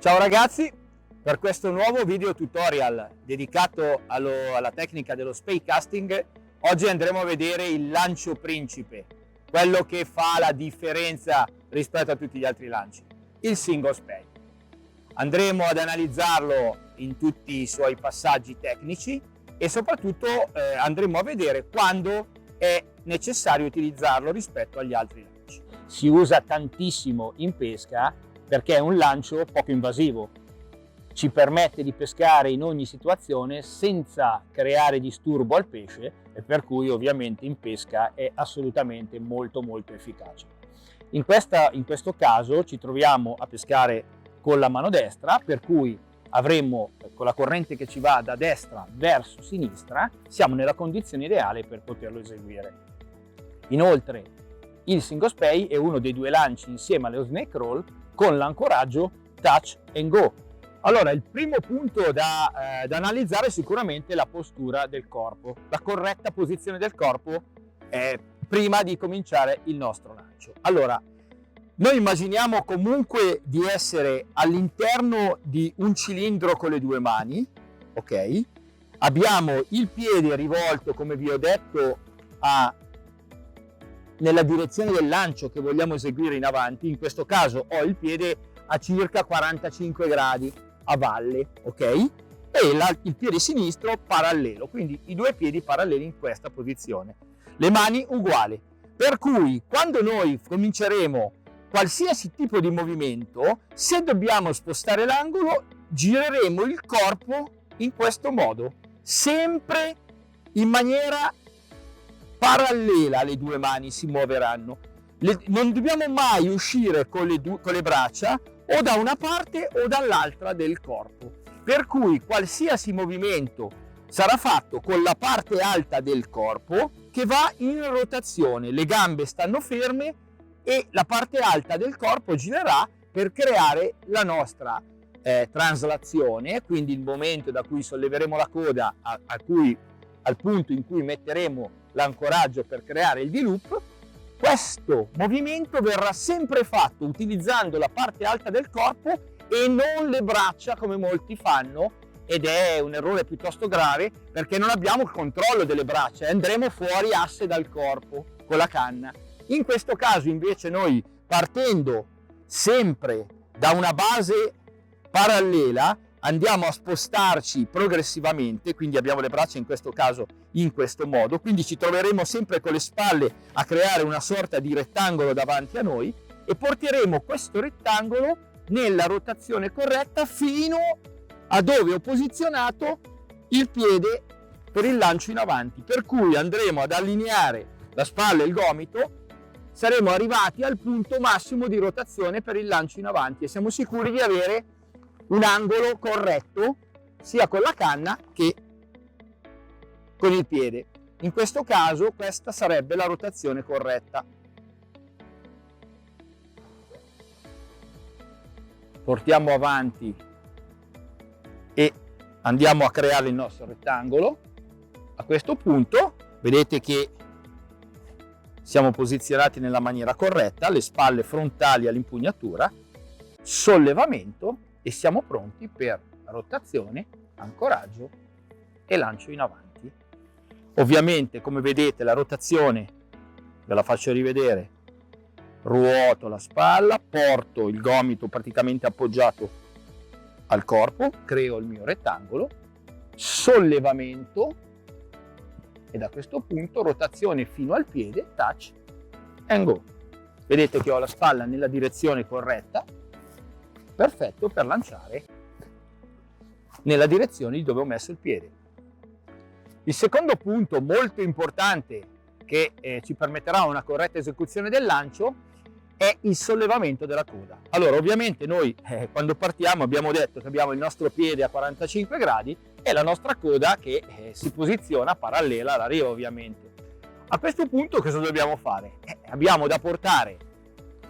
Ciao ragazzi, per questo nuovo video tutorial dedicato alla tecnica dello spey casting, oggi andremo a vedere il lancio principe, quello che fa la differenza rispetto a tutti gli altri lanci, il single spey. Andremo ad analizzarlo in tutti i suoi passaggi tecnici e soprattutto andremo a vedere quando è necessario utilizzarlo rispetto agli altri lanci. Si usa tantissimo in pesca perché è un lancio poco invasivo, ci permette di pescare in ogni situazione senza creare disturbo al pesce e per cui ovviamente in pesca è assolutamente molto efficace. In questo caso ci troviamo a pescare con la mano destra, per cui avremo con la corrente che ci va da destra verso sinistra, siamo nella condizione ideale per poterlo eseguire. Inoltre il single spey è uno dei due lanci insieme allo snake roll con l'ancoraggio touch and go. Allora, il primo punto da analizzare è sicuramente la postura del corpo, la corretta posizione del corpo prima di cominciare il nostro lancio. Allora, noi immaginiamo comunque di essere all'interno di un cilindro con le due mani, ok? Abbiamo il piede rivolto, come vi ho detto, nella direzione del lancio che vogliamo eseguire in avanti. In questo caso ho il piede a circa 45 gradi a valle, ok? E il piede sinistro parallelo, quindi i due piedi paralleli in questa posizione. Le mani uguali, per cui quando noi cominceremo qualsiasi tipo di movimento, se dobbiamo spostare l'angolo, gireremo il corpo in questo modo, sempre in maniera parallela. Le due mani si muoveranno, non dobbiamo mai uscire con le braccia o da una parte o dall'altra del corpo, per cui qualsiasi movimento sarà fatto con la parte alta del corpo che va in rotazione, le gambe stanno ferme e la parte alta del corpo girerà per creare la nostra traslazione, quindi il momento da cui solleveremo la coda al punto in cui metteremo l'ancoraggio per creare il D-loop. Questo movimento verrà sempre fatto utilizzando la parte alta del corpo e non le braccia come molti fanno, ed è un errore piuttosto grave perché non abbiamo il controllo delle braccia, andremo fuori asse dal corpo con la canna. In questo caso invece noi, partendo sempre da una base parallela, andiamo a spostarci progressivamente, quindi abbiamo le braccia in questo caso in questo modo, quindi ci troveremo sempre con le spalle a creare una sorta di rettangolo davanti a noi e porteremo questo rettangolo nella rotazione corretta fino a dove ho posizionato il piede per il lancio in avanti, per cui andremo ad allineare la spalla e il gomito, saremo arrivati al punto massimo di rotazione per il lancio in avanti e siamo sicuri di avere un angolo corretto sia con la canna che con il piede. In questo caso questa sarebbe la rotazione corretta. Portiamo avanti e andiamo a creare il nostro rettangolo. A questo punto vedete che siamo posizionati nella maniera corretta, le spalle frontali all'impugnatura, sollevamento e siamo pronti per rotazione, ancoraggio e lancio in avanti. Ovviamente, come vedete, la rotazione ve la faccio rivedere: ruoto la spalla, porto il gomito praticamente appoggiato al corpo, creo il mio rettangolo, sollevamento e da questo punto rotazione fino al piede, touch and go. Vedete che ho la spalla nella direzione corretta, perfetto per lanciare nella direzione di dove ho messo il piede. Il secondo punto molto importante che ci permetterà una corretta esecuzione del lancio è il sollevamento della coda. Allora, ovviamente noi quando partiamo abbiamo detto che abbiamo il nostro piede a 45 gradi e la nostra coda che si posiziona parallela alla riva, ovviamente. A questo punto cosa dobbiamo fare? Abbiamo da portare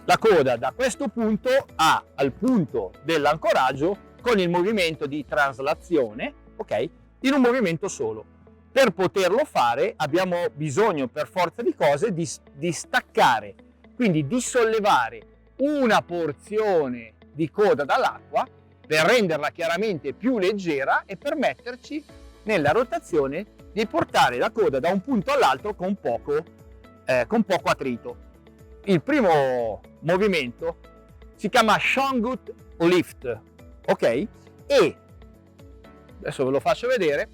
la coda da questo punto al punto dell'ancoraggio con il movimento di traslazione, ok? In un movimento solo. Per poterlo fare abbiamo bisogno per forza di cose di staccare, quindi di sollevare una porzione di coda dall'acqua per renderla chiaramente più leggera e permetterci nella rotazione di portare la coda da un punto all'altro con poco attrito. Il primo movimento si chiama Shongut Lift, ok? E adesso ve lo faccio vedere.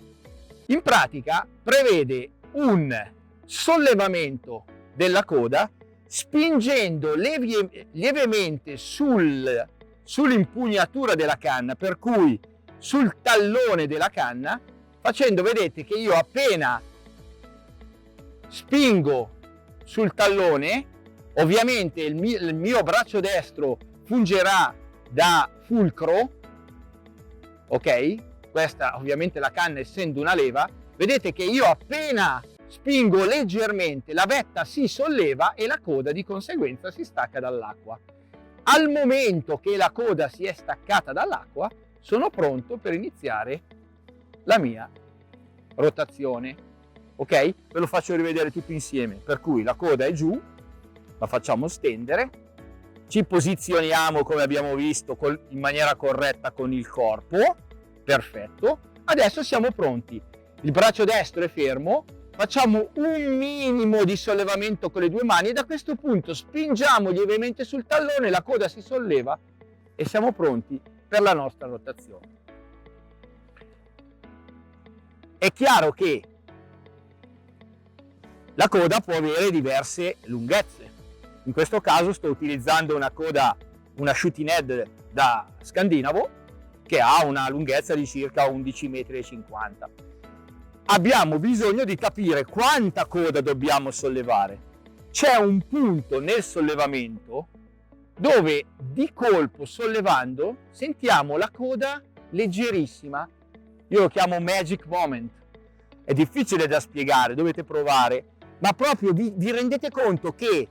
In pratica prevede un sollevamento della coda spingendo lievemente sull'impugnatura della canna, per cui sul tallone della canna, facendo, vedete che io appena spingo sul tallone, ovviamente il mio braccio destro fungerà da fulcro, ok? Questa ovviamente la canna essendo una leva, vedete che io appena spingo leggermente la vetta si solleva e la coda di conseguenza si stacca dall'acqua. Al momento che la coda si è staccata dall'acqua, sono pronto per iniziare la mia rotazione, ok? Ve lo faccio rivedere tutto insieme, per cui la coda è giù, la facciamo stendere, ci posizioniamo come abbiamo visto in maniera corretta con il corpo, perfetto. Adesso siamo pronti, il braccio destro è fermo, facciamo un minimo di sollevamento con le due mani e da questo punto spingiamo lievemente sul tallone, la coda si solleva e siamo pronti per la nostra rotazione. È chiaro che la coda può avere diverse lunghezze. In questo caso sto utilizzando una shooting head da scandinavo che ha una lunghezza di circa 11,50 m. Abbiamo bisogno di capire quanta coda dobbiamo sollevare. C'è un punto nel sollevamento dove di colpo sollevando sentiamo la coda leggerissima. Io lo chiamo magic moment. È difficile da spiegare, dovete provare, ma proprio vi rendete conto che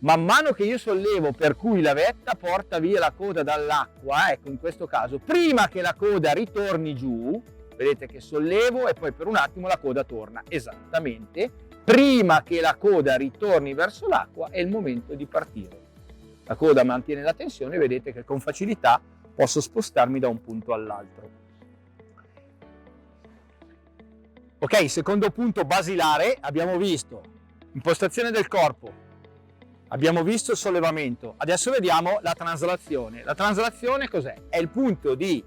man mano che io sollevo, per cui la vetta porta via la coda dall'acqua, ecco in questo caso, prima che la coda ritorni giù, vedete che sollevo e poi per un attimo la coda torna. Esattamente, prima che la coda ritorni verso l'acqua è il momento di partire. La coda mantiene la tensione, vedete che con facilità posso spostarmi da un punto all'altro. Ok, secondo punto basilare, abbiamo visto impostazione del corpo, abbiamo visto il sollevamento, adesso vediamo la traslazione. La traslazione cos'è? È il punto di,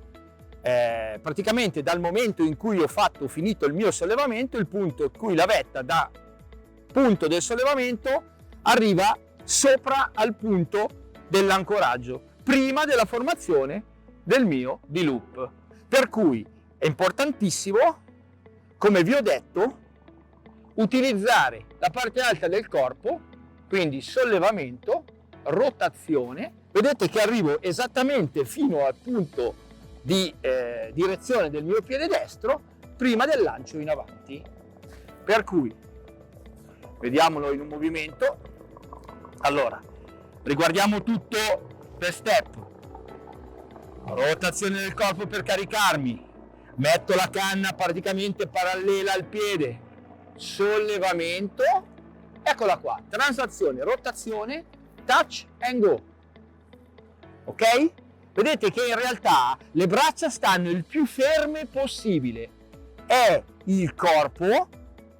praticamente dal momento in cui ho finito il mio sollevamento, il punto in cui la vetta da punto del sollevamento arriva sopra al punto dell'ancoraggio, prima della formazione del mio D-loop. Per cui è importantissimo, come vi ho detto, utilizzare la parte alta del corpo, quindi sollevamento, rotazione. Vedete che arrivo esattamente fino al punto di direzione del mio piede destro prima del lancio in avanti. Per cui vediamolo in un movimento. Allora, riguardiamo tutto per step. Rotazione del corpo per caricarmi, metto la canna praticamente parallela al piede, sollevamento, eccola qua, transazione, rotazione, touch and go, ok? Vedete che in realtà le braccia stanno il più ferme possibile, è il corpo,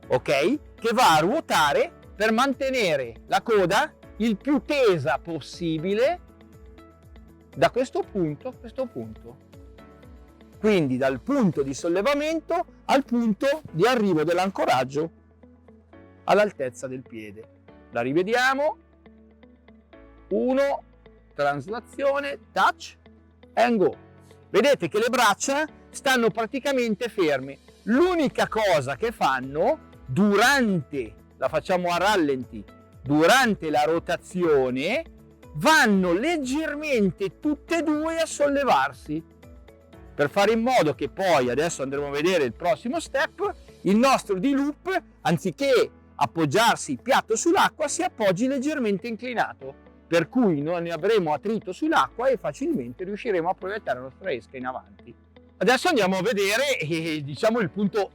ok, che va a ruotare per mantenere la coda il più tesa possibile da questo punto a questo punto. Quindi dal punto di sollevamento al punto di arrivo dell'ancoraggio all'altezza del piede. La rivediamo. 1, traslazione, touch and go. Vedete che le braccia stanno praticamente ferme. L'unica cosa che fanno durante, la facciamo a rallenti, durante la rotazione, vanno leggermente tutte e due a sollevarsi, per fare in modo che poi, adesso andremo a vedere il prossimo step, il nostro D-loop, anziché appoggiarsi piatto sull'acqua, si appoggi leggermente inclinato, per cui non ne avremo attrito sull'acqua e facilmente riusciremo a proiettare la nostra esca in avanti. Adesso andiamo a vedere diciamo il punto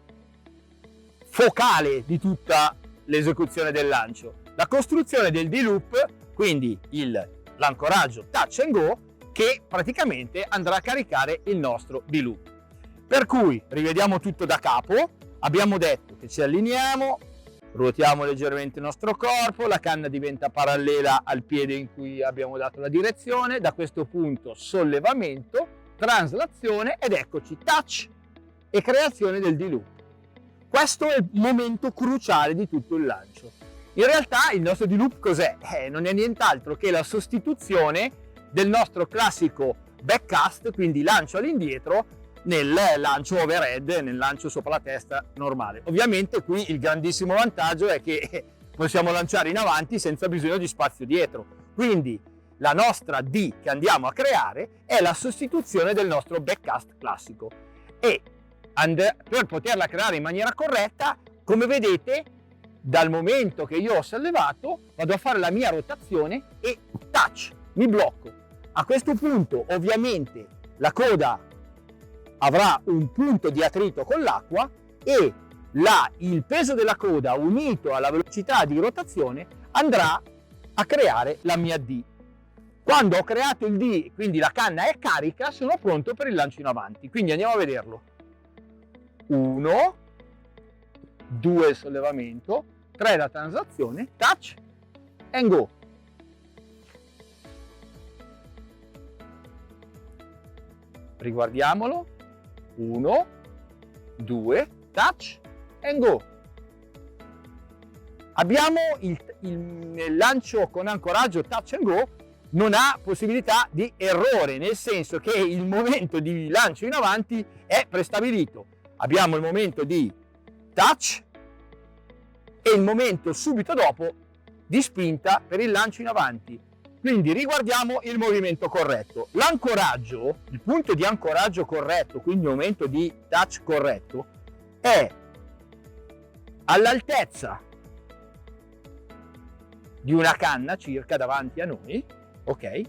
focale di tutta l'esecuzione del lancio, la costruzione del D-loop, quindi l'ancoraggio touch and go, che praticamente andrà a caricare il nostro D-loop. Per cui rivediamo tutto da capo. Abbiamo detto che ci allineiamo, ruotiamo leggermente il nostro corpo, la canna diventa parallela al piede in cui abbiamo dato la direzione, da questo punto sollevamento, traslazione ed eccoci touch e creazione del D-loop. Questo è il momento cruciale di tutto il lancio. In realtà il nostro D-loop cos'è? Non è nient'altro che la sostituzione del nostro classico backcast, quindi lancio all'indietro, nel lancio overhead, nel lancio sopra la testa normale. Ovviamente qui il grandissimo vantaggio è che possiamo lanciare in avanti senza bisogno di spazio dietro. Quindi la nostra D che andiamo a creare è la sostituzione del nostro backcast classico. E per poterla creare in maniera corretta, come vedete, dal momento che io ho sollevato, vado a fare la mia rotazione e touch, mi blocco. A questo punto, ovviamente, la coda avrà un punto di attrito con l'acqua e il peso della coda unito alla velocità di rotazione andrà a creare la mia D. Quando ho creato il D, quindi la canna è carica, sono pronto per il lancio in avanti. Quindi andiamo a vederlo. 1, 2 il sollevamento, 3 la translazione, touch and go. Riguardiamolo. 1, 2, touch and go. Abbiamo il lancio con ancoraggio touch and go, non ha possibilità di errore, nel senso che il momento di lancio in avanti è prestabilito. Abbiamo il momento di touch e il momento subito dopo di spinta per il lancio in avanti. Quindi riguardiamo il movimento corretto. L'ancoraggio, il punto di ancoraggio corretto, quindi il momento di touch corretto, è all'altezza di una canna circa davanti a noi, ok?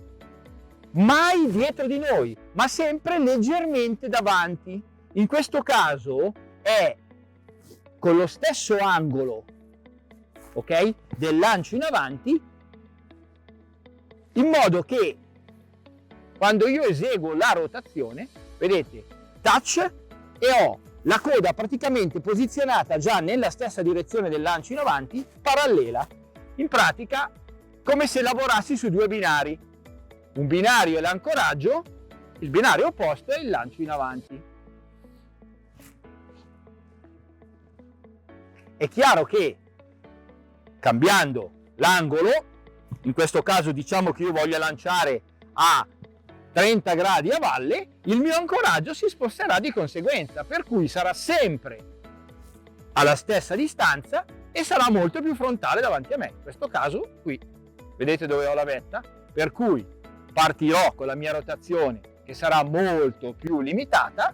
Mai dietro di noi, ma sempre leggermente davanti. In questo caso è con lo stesso angolo, ok, del lancio in avanti, in modo che quando io eseguo la rotazione, vedete, touch e ho la coda praticamente posizionata già nella stessa direzione del lancio in avanti, parallela. In pratica come se lavorassi su due binari. Un binario è l'ancoraggio, il binario opposto è il lancio in avanti. È chiaro che cambiando l'angolo, in questo caso diciamo che io voglio lanciare a 30 gradi a valle, il mio ancoraggio si sposterà di conseguenza, per cui sarà sempre alla stessa distanza e sarà molto più frontale davanti a me. In questo caso qui, vedete dove ho la vetta? Per cui partirò con la mia rotazione che sarà molto più limitata,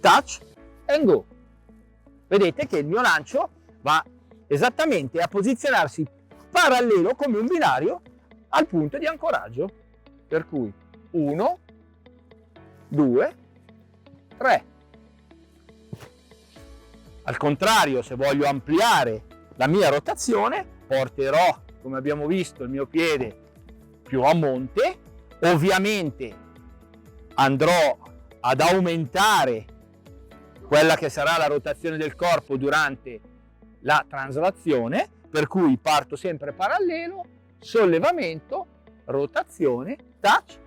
touch and go. Vedete che il mio lancio va esattamente a posizionarsi parallelo come un binario al punto di ancoraggio. Per cui 1, 2, 3. Al contrario, se voglio ampliare la mia rotazione, porterò, come abbiamo visto, il mio piede più a monte. Ovviamente andrò ad aumentare quella che sarà la rotazione del corpo durante la traslazione, per cui parto sempre parallelo, sollevamento, rotazione, touch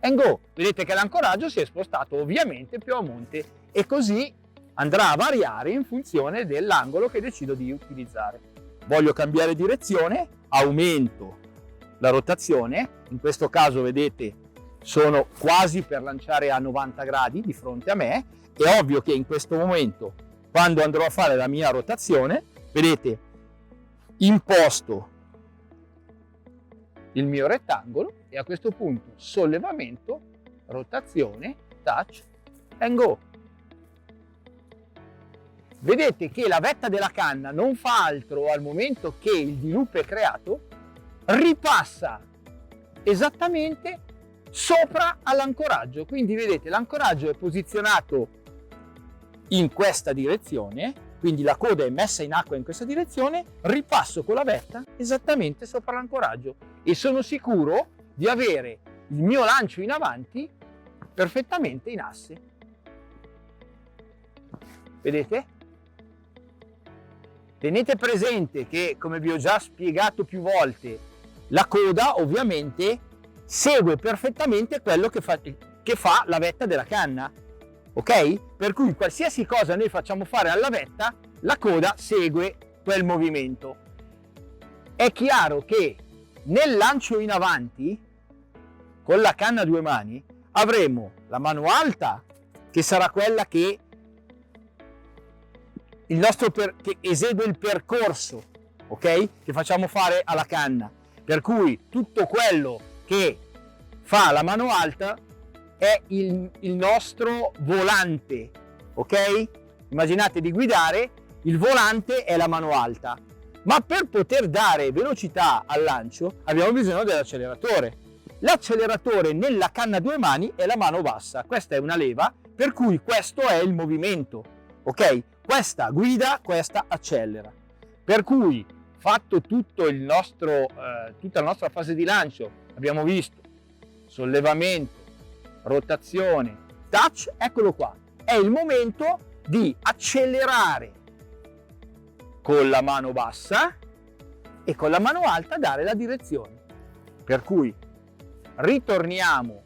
and go. Vedete che l'ancoraggio si è spostato ovviamente più a monte e così andrà a variare in funzione dell'angolo che decido di utilizzare. Voglio cambiare direzione, aumento la rotazione, in questo caso vedete sono quasi per lanciare a 90 gradi di fronte a me. È ovvio che in questo momento, quando andrò a fare la mia rotazione, vedete, imposto il mio rettangolo e a questo punto sollevamento, rotazione, touch and go. Vedete che la vetta della canna non fa altro al momento che il D-loop è creato, ripassa esattamente sopra all'ancoraggio. Quindi vedete, l'ancoraggio è posizionato in questa direzione, quindi la coda è messa in acqua in questa direzione, ripasso con la vetta esattamente sopra l'ancoraggio e sono sicuro di avere il mio lancio in avanti perfettamente in asse. Vedete? Tenete presente che, come vi ho già spiegato più volte, la coda ovviamente segue perfettamente quello che fa la vetta della canna, ok? Per cui qualsiasi cosa noi facciamo fare alla vetta, la coda segue quel movimento. È chiaro che nel lancio in avanti, con la canna a due mani, avremo la mano alta, che sarà quella che che esegue il percorso, ok? Che facciamo fare alla canna. Per cui tutto quello che fa la mano alta è il nostro volante, ok? Immaginate di guidare, il volante è la mano alta, ma per poter dare velocità al lancio abbiamo bisogno dell'acceleratore. L'acceleratore nella canna a due mani è la mano bassa, questa è una leva, per cui questo è il movimento, ok? Questa guida, questa accelera. Per cui, fatto tutta la nostra fase di lancio, abbiamo visto sollevamento, rotazione, touch, eccolo qua. È il momento di accelerare con la mano bassa e con la mano alta dare la direzione. Per cui ritorniamo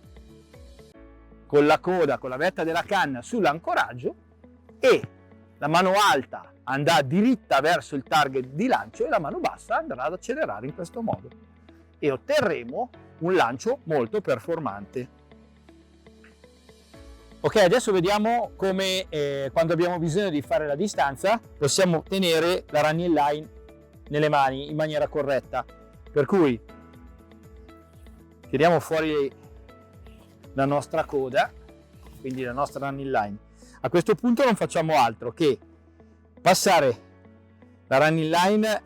con la coda, con la vetta della canna sull'ancoraggio e la mano alta andrà diritta verso il target di lancio e la mano bassa andrà ad accelerare in questo modo e otterremo un lancio molto performante. Ok, adesso vediamo come quando abbiamo bisogno di fare la distanza possiamo tenere la running line nelle mani in maniera corretta. Per cui tiriamo fuori la nostra coda, quindi la nostra running line. A questo punto non facciamo altro che passare la running line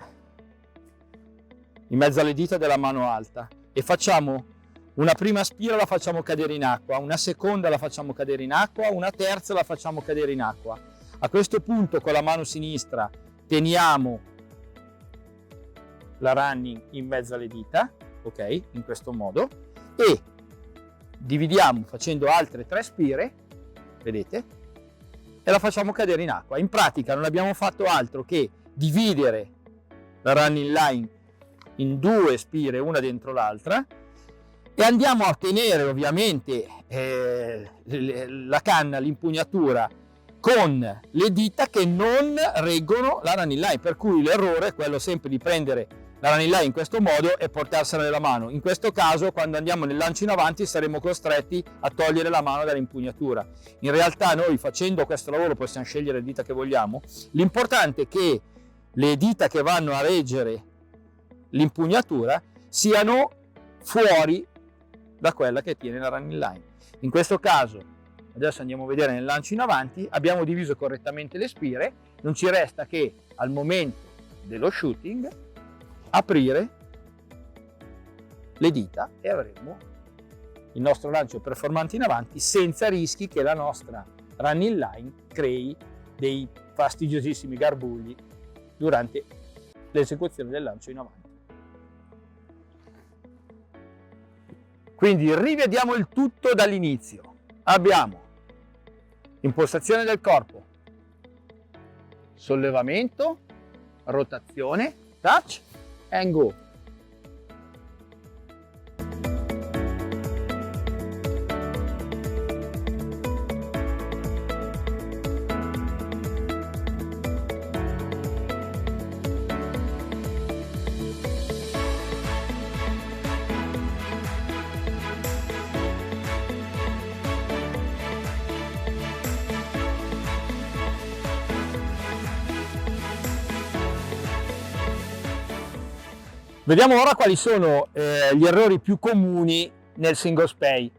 in mezzo alle dita della mano alta e facciamo una prima spira, la facciamo cadere in acqua, una seconda la facciamo cadere in acqua, una terza la facciamo cadere in acqua. A questo punto con la mano sinistra teniamo la running in mezzo alle dita, ok, in questo modo, e dividiamo facendo altre 3 spire, vedete, e la facciamo cadere in acqua. In pratica non abbiamo fatto altro che dividere la running line in 2 spire, una dentro l'altra, e andiamo a tenere ovviamente la canna, l'impugnatura, con le dita che non reggono la running line, per cui l'errore è quello sempre di prendere la running line in questo modo e portarsela nella mano. In questo caso, quando andiamo nel lancio in avanti, saremo costretti a togliere la mano dall'impugnatura. In realtà noi, facendo questo lavoro, possiamo scegliere le dita che vogliamo. L'importante è che le dita che vanno a reggere l'impugnatura siano fuori da quella che tiene la running line. In questo caso, adesso andiamo a vedere nel lancio in avanti, abbiamo diviso correttamente le spire, non ci resta che al momento dello shooting aprire le dita e avremo il nostro lancio performante in avanti senza rischi che la nostra running line crei dei fastidiosissimi garbugli durante l'esecuzione del lancio in avanti. Quindi rivediamo il tutto dall'inizio. Abbiamo impostazione del corpo, sollevamento, rotazione, touch and go. Vediamo ora quali sono gli errori più comuni nel single spay.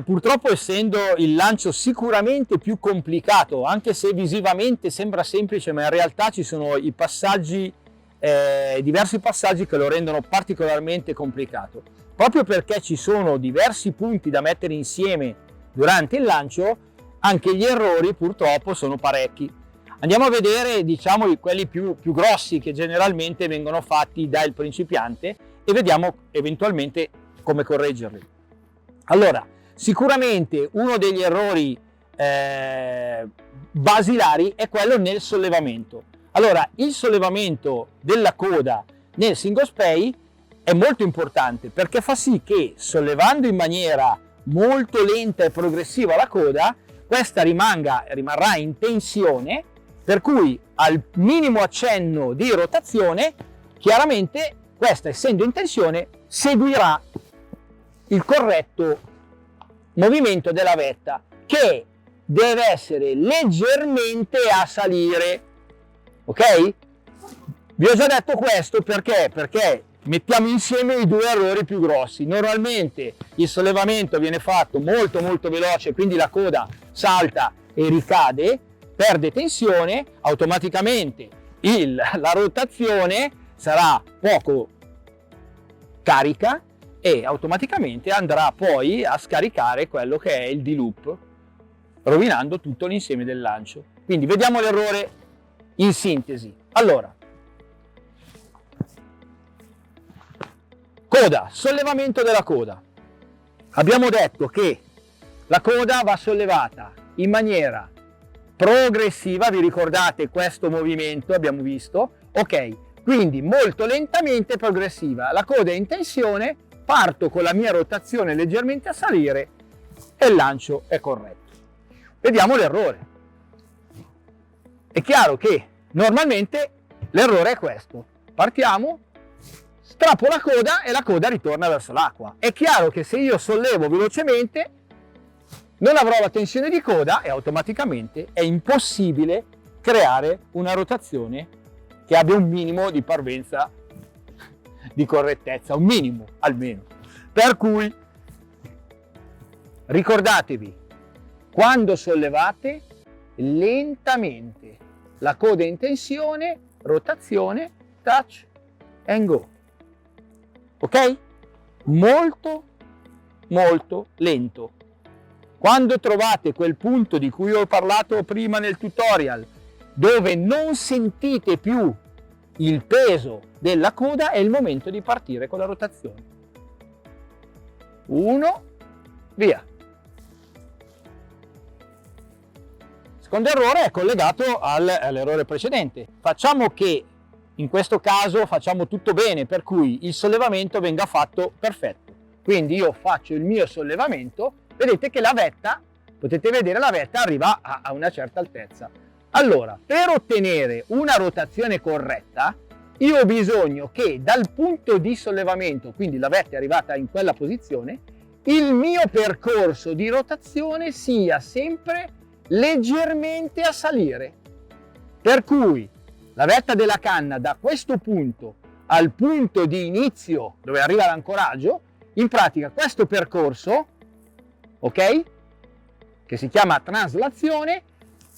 Purtroppo, essendo il lancio sicuramente più complicato, anche se visivamente sembra semplice, ma in realtà ci sono i passaggi, diversi passaggi che lo rendono particolarmente complicato. Proprio perché ci sono diversi punti da mettere insieme durante il lancio, anche gli errori purtroppo sono parecchi. Andiamo a vedere, diciamo, quelli più grossi che generalmente vengono fatti dal principiante e vediamo eventualmente come correggerli. Allora, sicuramente uno degli errori basilari è quello nel sollevamento. Allora, il sollevamento della coda nel single spay è molto importante perché fa sì che, sollevando in maniera molto lenta e progressiva la coda, questa rimarrà in tensione, per cui al minimo accenno di rotazione, chiaramente questa, essendo in tensione, seguirà il corretto movimento della vetta, che deve essere leggermente a salire. Ok? Vi ho già detto questo perché mettiamo insieme i due errori più grossi. Normalmente il sollevamento viene fatto molto veloce, quindi la coda salta e ricade, perde tensione, automaticamente la rotazione sarà poco carica e automaticamente andrà poi a scaricare quello che è il D-loop, rovinando tutto l'insieme del lancio. Quindi vediamo l'errore in sintesi. Allora, coda, sollevamento della coda. Abbiamo detto che la coda va sollevata in maniera progressiva, vi ricordate questo movimento, abbiamo visto? Ok, quindi molto lentamente progressiva. La coda è in tensione, parto con la mia rotazione leggermente a salire e il lancio è corretto. Vediamo l'errore. È chiaro che normalmente l'errore è questo. Partiamo, strappo la coda e la coda ritorna verso l'acqua. È chiaro che se io sollevo velocemente non avrò la tensione di coda e automaticamente è impossibile creare una rotazione che abbia un minimo di parvenza di correttezza, un minimo almeno. Per cui ricordatevi, quando sollevate, lentamente, la coda in tensione, rotazione, touch and go. Ok? Molto lento. Quando trovate quel punto di cui ho parlato prima nel tutorial, dove non sentite più il peso della coda, è il momento di partire con la rotazione. 1, via. Secondo errore è collegato all'errore precedente. Facciamo che in questo caso facciamo tutto bene, per cui il sollevamento venga fatto perfetto. Quindi io faccio il mio sollevamento, vedete che la vetta, potete vedere la vetta arriva a una certa altezza. Allora, per ottenere una rotazione corretta, io ho bisogno che dal punto di sollevamento, quindi la vetta è arrivata in quella posizione, il mio percorso di rotazione sia sempre leggermente a salire. Per cui la vetta della canna da questo punto al punto di inizio dove arriva l'ancoraggio, in pratica questo percorso, ok, che si chiama traslazione,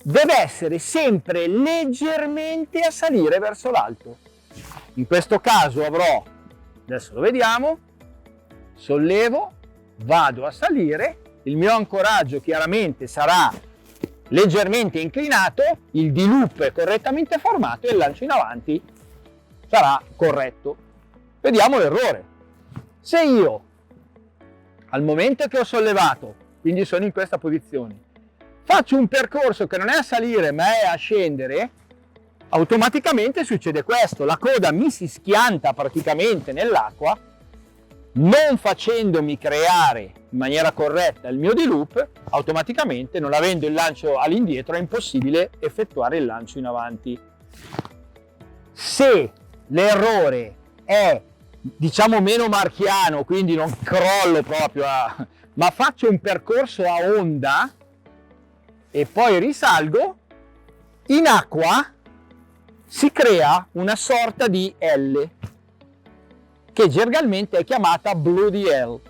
deve essere sempre leggermente a salire verso l'alto. In questo caso avrò, adesso lo vediamo, sollevo, vado a salire, il mio ancoraggio chiaramente sarà leggermente inclinato, il D-loop è correttamente formato e il lancio in avanti sarà corretto. Vediamo l'errore. Se io, al momento che ho sollevato, quindi sono in questa posizione, faccio un percorso che non è a salire ma è a scendere, automaticamente succede questo: la coda mi si schianta praticamente nell'acqua, non facendomi creare in maniera corretta il mio D-loop. Automaticamente, non avendo il lancio all'indietro, è impossibile effettuare il lancio in avanti. Se l'errore è, diciamo, meno marchiano, quindi non crollo proprio, ma faccio un percorso a onda e poi risalgo, in acqua si crea una sorta di L, che gergalmente è chiamata Bloody L,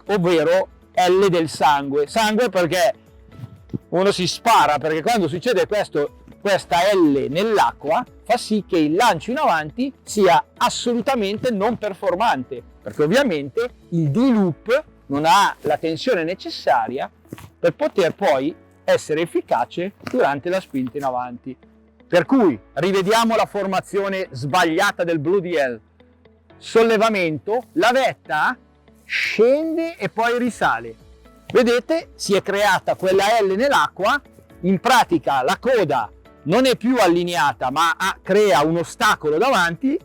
ovvero L del sangue. Sangue perché uno si spara, perché quando succede questa L nell'acqua fa sì che il lancio in avanti sia assolutamente non performante, perché ovviamente il D-loop non ha la tensione necessaria per poter poi essere efficace durante la spinta in avanti. Per cui rivediamo la formazione sbagliata del Bloody L. Sollevamento, la vetta scende e poi risale. Vedete, si è creata quella L nell'acqua, in pratica la coda non è più allineata ma crea un ostacolo davanti.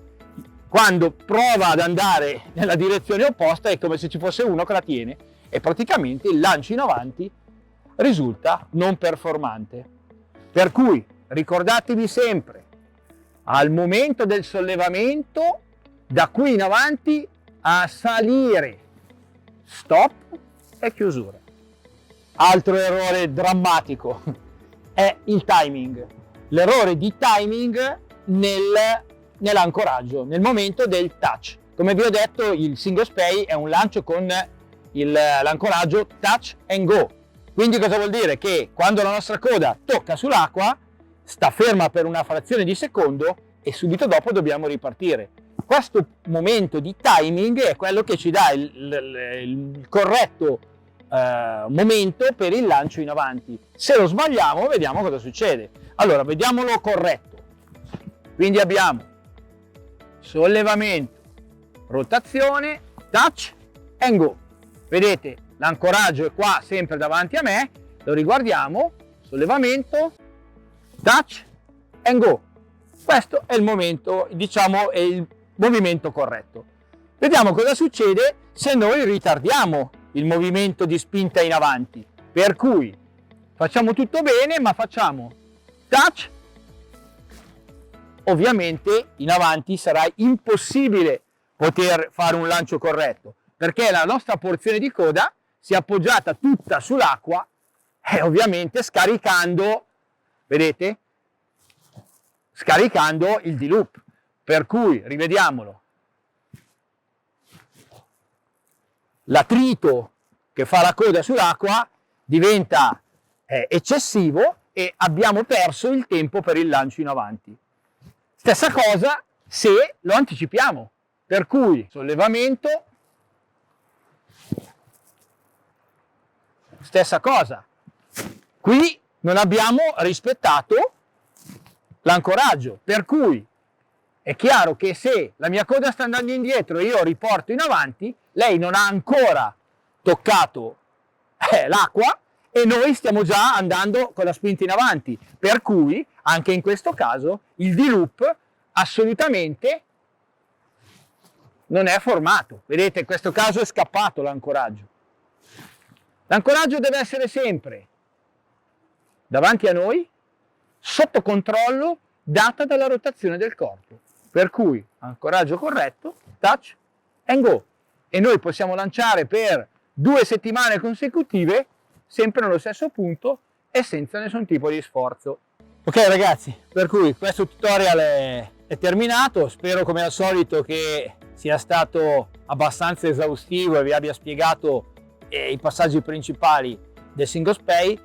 Quando prova ad andare nella direzione opposta è come se ci fosse uno che la tiene e praticamente il lancio in avanti risulta non performante. Per cui ricordatevi sempre, al momento del sollevamento, da qui in avanti a salire, stop e chiusura. Altro errore drammatico è il timing, l'errore di timing nell'ancoraggio, nel momento del touch. Come vi ho detto, il single spay è un lancio con l'ancoraggio touch and go. Quindi cosa vuol dire? Che quando la nostra coda tocca sull'acqua, sta ferma per una frazione di secondo e subito dopo dobbiamo ripartire. Questo momento di timing è quello che ci dà il corretto momento per il lancio in avanti. Se lo sbagliamo, vediamo cosa succede. Allora, vediamolo corretto. Quindi abbiamo sollevamento, rotazione, touch and go. Vedete, l'ancoraggio è qua sempre davanti a me, lo riguardiamo, sollevamento, touch and go. Questo è il momento, diciamo, è il movimento corretto. Vediamo cosa succede se noi ritardiamo il movimento di spinta in avanti. Per cui facciamo tutto bene, ma facciamo touch. Ovviamente in avanti sarà impossibile poter fare un lancio corretto, perché la nostra porzione di coda si è appoggiata tutta sull'acqua e ovviamente scaricando, vedete? Scaricando il D-loop. Per cui, rivediamolo, l'attrito che fa la coda sull'acqua diventa eccessivo e abbiamo perso il tempo per il lancio in avanti. Stessa cosa se lo anticipiamo, per cui sollevamento, stessa cosa. Qui non abbiamo rispettato l'ancoraggio, per cui è chiaro che se la mia coda sta andando indietro e io riporto in avanti, lei non ha ancora toccato l'acqua e noi stiamo già andando con la spinta in avanti, per cui anche in questo caso il D-loop assolutamente non è formato. Vedete, in questo caso è scappato l'ancoraggio. L'ancoraggio deve essere sempre davanti a noi, sotto controllo, data dalla rotazione del corpo. Per cui ancoraggio corretto, touch and go. E noi possiamo lanciare per 2 settimane consecutive sempre nello stesso punto e senza nessun tipo di sforzo. Ok ragazzi, per cui questo tutorial è terminato. Spero come al solito che sia stato abbastanza esaustivo e vi abbia spiegato i passaggi principali del single spay.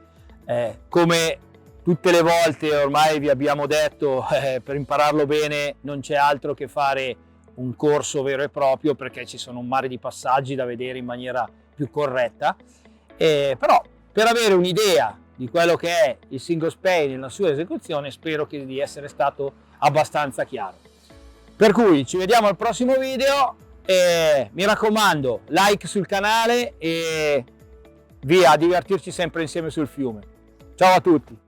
Come tutte le volte ormai vi abbiamo detto, per impararlo bene non c'è altro che fare un corso vero e proprio, perché ci sono un mare di passaggi da vedere in maniera più corretta. Però per avere un'idea di quello che è il single spay nella sua esecuzione, spero di essere stato abbastanza chiaro. Per cui ci vediamo al prossimo video e mi raccomando, like sul canale e via a divertirci sempre insieme sul fiume. Ciao a tutti!